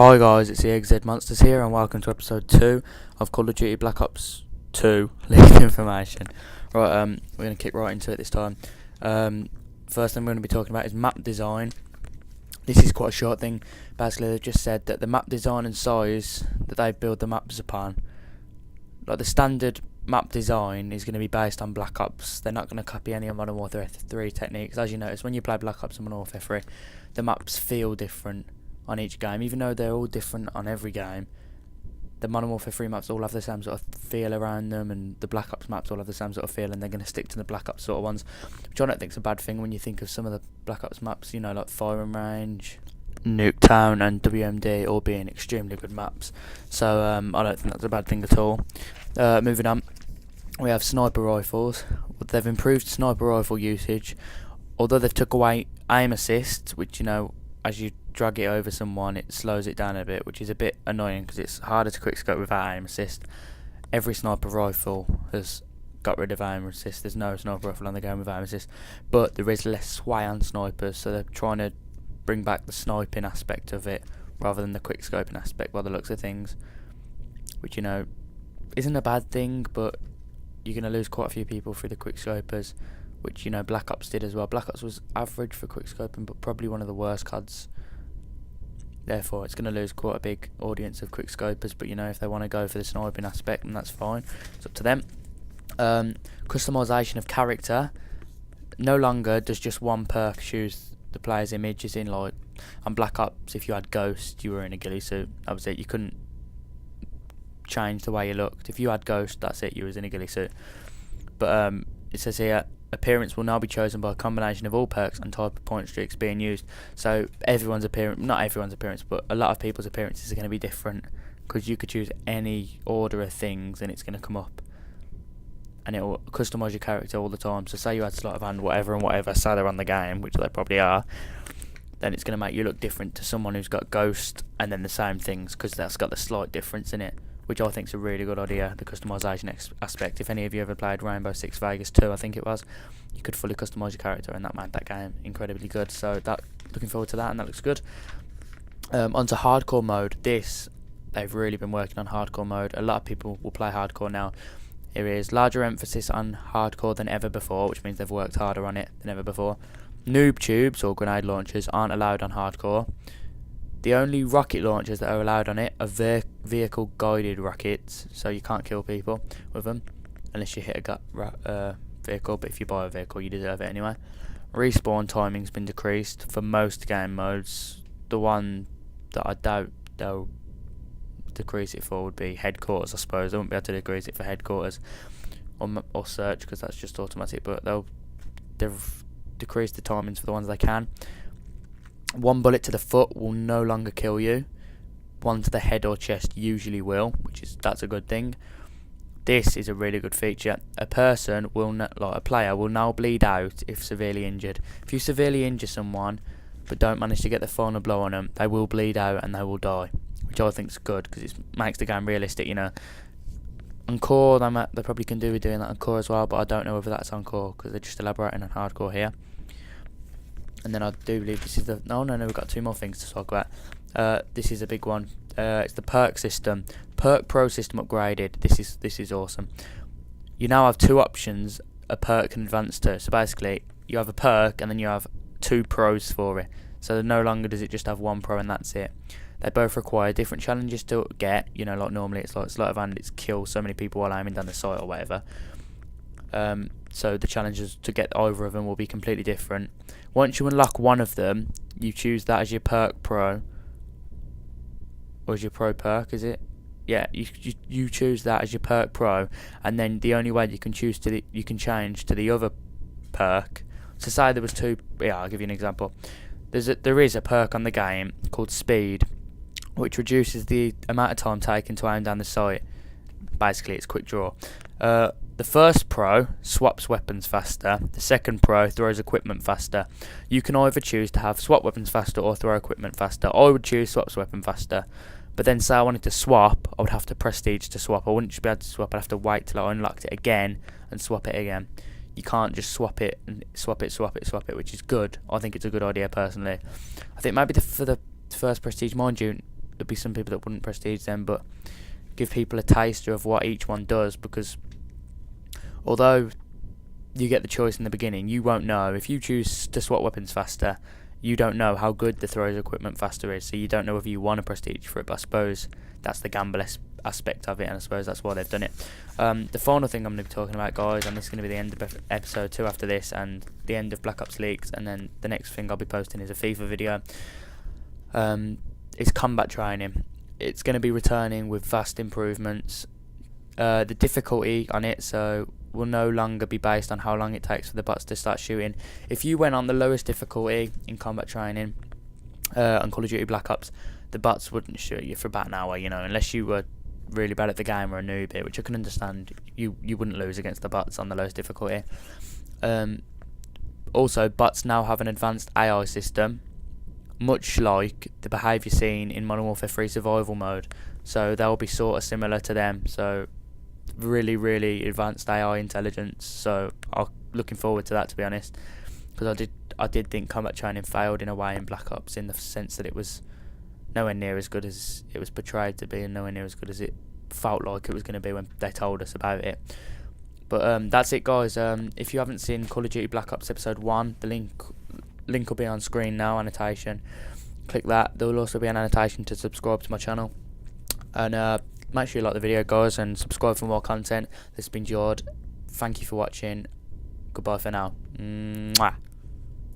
Hi guys, it's the XZ Monsters here and welcome to episode 2 of Call of Duty Black Ops 2 leaked information. Right, we're going to kick right into it this time. First thing we're going to be talking about is map design. This is quite a short thing. Basically they've just said that the map design and size that they build the maps upon, like the standard map design is going to be based on Black Ops. They're not going to copy any of Modern Warfare 3 techniques. As you notice, when you play Black Ops and Modern Warfare 3, the maps feel different on each game, even though they're all different on every game. The Modern Warfare 3 maps all have the same sort of feel around them, and the Black Ops maps all have the same sort of feel, and they're going to stick to the Black Ops sort of ones, which I don't think is a bad thing when you think of some of the Black Ops maps, you know, like Firing Range, Nuketown and WMD all being extremely good maps. So I don't think that's a bad thing at all. Moving on, we have sniper rifles. They've improved sniper rifle usage, although they've took away aim assist, which, you know, as you drag it over someone it slows it down a bit, which is a bit annoying because it's harder to quickscope without aim assist. Every sniper rifle has got rid of aim assist. There's no sniper rifle on the game with aim assist, but there is less sway on snipers, so they're trying to bring back the sniping aspect of it rather than the quickscoping aspect by the looks of things, which, you know, isn't a bad thing, but you're going to lose quite a few people through the quickscopers, which, you know, Black Ops did as well. Black Ops was average for quickscoping, but probably one of the worst CODs. Therefore, it's going to lose quite a big audience of quickscopers, but, you know, if they want to go for the sniping aspect, then that's fine. It's up to them. Customization of character. No longer does just one perk choose the player's image, as in, like, on Black Ops, if you had Ghost, you were in a ghillie suit. That was it. You couldn't change the way you looked. If you had Ghost, that's it. You was in a ghillie suit. But it says here, appearance will now be chosen by a combination of all perks and type of point streaks being used. So everyone's appearance, not everyone's appearance, but a lot of people's appearances are going to be different, because you could choose any order of things and it's going to come up and it will customise your character all the time. So say you had sleight of hand, whatever and whatever, say they're on the game, which they probably are, then it's going to make you look different to someone who's got Ghost and then the same things, because that's got the slight difference in it, which I think is a really good idea, the customisation aspect. If any of you ever played Rainbow Six Vegas 2, I think it was, you could fully customise your character, and that made that game incredibly good. So that, looking forward to that, and that looks good. Onto hardcore mode. They've really been working on hardcore mode. A lot of people will play hardcore now. There is larger emphasis on hardcore than ever before, which means they've worked harder on it than ever before. Noob tubes or grenade launchers aren't allowed on hardcore. The only rocket launchers that are allowed on it are vehicle guided rockets, so you can't kill people with them unless you hit a vehicle, but if you buy a vehicle you deserve it anyway. Respawn timing's been decreased for most game modes. The one that I doubt they'll decrease it for would be headquarters, I suppose. They won't be able to decrease it for headquarters or search, because that's just automatic, but they've decreased the timings for the ones they can. One bullet to the foot will no longer kill you. One to the head or chest usually will, that's a good thing. This is a really good feature. A player will now bleed out if severely injured. If you severely injure someone but don't manage to get the final blow on them, they will bleed out and they will die, which I think is good because it makes the game realistic. You know, on core they probably can do with doing that on core as well, but I don't know whether that's on core because they're just elaborating on hardcore here. And then I do believe this is the... No, we've got two more things to talk about. This is a big one. It's the perk system. Perk Pro system upgraded. This is awesome. You now have two options a perk can advance to. So basically, you have a perk and then you have two pros for it. So no longer does it just have one pro and that's it. They both require different challenges to get. You know, like normally it's like sleight of hand, it's kill so many people while aiming down the sight or whatever. So the challenges to get either of them will be completely different. Once you unlock one of them, you choose that as your perk pro, or as your pro perk, is it? Yeah, you choose that as your perk pro, and then the only way you can change to the other perk. So say there was two. Yeah, I'll give you an example. There is a perk on the game called Speed, which reduces the amount of time taken to aim down the sight. Basically, it's quick draw. The first pro swaps weapons faster. The second pro throws equipment faster. You can either choose to have swap weapons faster or throw equipment faster. I would choose swaps weapon faster. But then say I wanted to swap, I would have to prestige to swap. I wouldn't just be able to swap. I'd have to wait till I unlocked it again and swap it again. You can't just swap it, which is good. I think it's a good idea personally. I think maybe for the first prestige, mind you, there'd be some people that wouldn't prestige them, but give people a taster of what each one does, because although you get the choice in the beginning, you won't know. If you choose to swap weapons faster, you don't know how good the throws equipment faster is, so you don't know whether you want a prestige for it. But I suppose that's the gamble aspect of it, and I suppose that's why they've done it. The final thing I'm going to be talking about, guys, and this is going to be the end of episode 2 after this, and the end of Black Ops Leaks, and then the next thing I'll be posting is a FIFA video. It's combat training. It's going to be returning with vast improvements. The difficulty on it, so will no longer be based on how long it takes for the bots to start shooting. If you went on the lowest difficulty in combat training on Call of Duty Black Ops, the bots wouldn't shoot you for about an hour, unless you were really bad at the game or a noob, which I can understand. You wouldn't lose against the bots on the lowest difficulty. Also, bots now have an advanced AI system, much like the behaviour seen in Modern Warfare 3 survival mode, so they'll be sort of similar to them. So really, really advanced AI intelligence. So I'm looking forward to that, to be honest, because I did think combat training failed in a way in Black Ops, in the sense that it was nowhere near as good as it was portrayed to be, and nowhere near as good as it felt like it was going to be when they told us about it. But that's it, guys. If you haven't seen Call of Duty Black Ops Episode 1, the link will be on screen now, annotation. Click that. There will also be an annotation to subscribe to my channel. And make sure you like the video, guys, and subscribe for more content. This has been Jord. Thank you for watching. Goodbye for now. Mwah.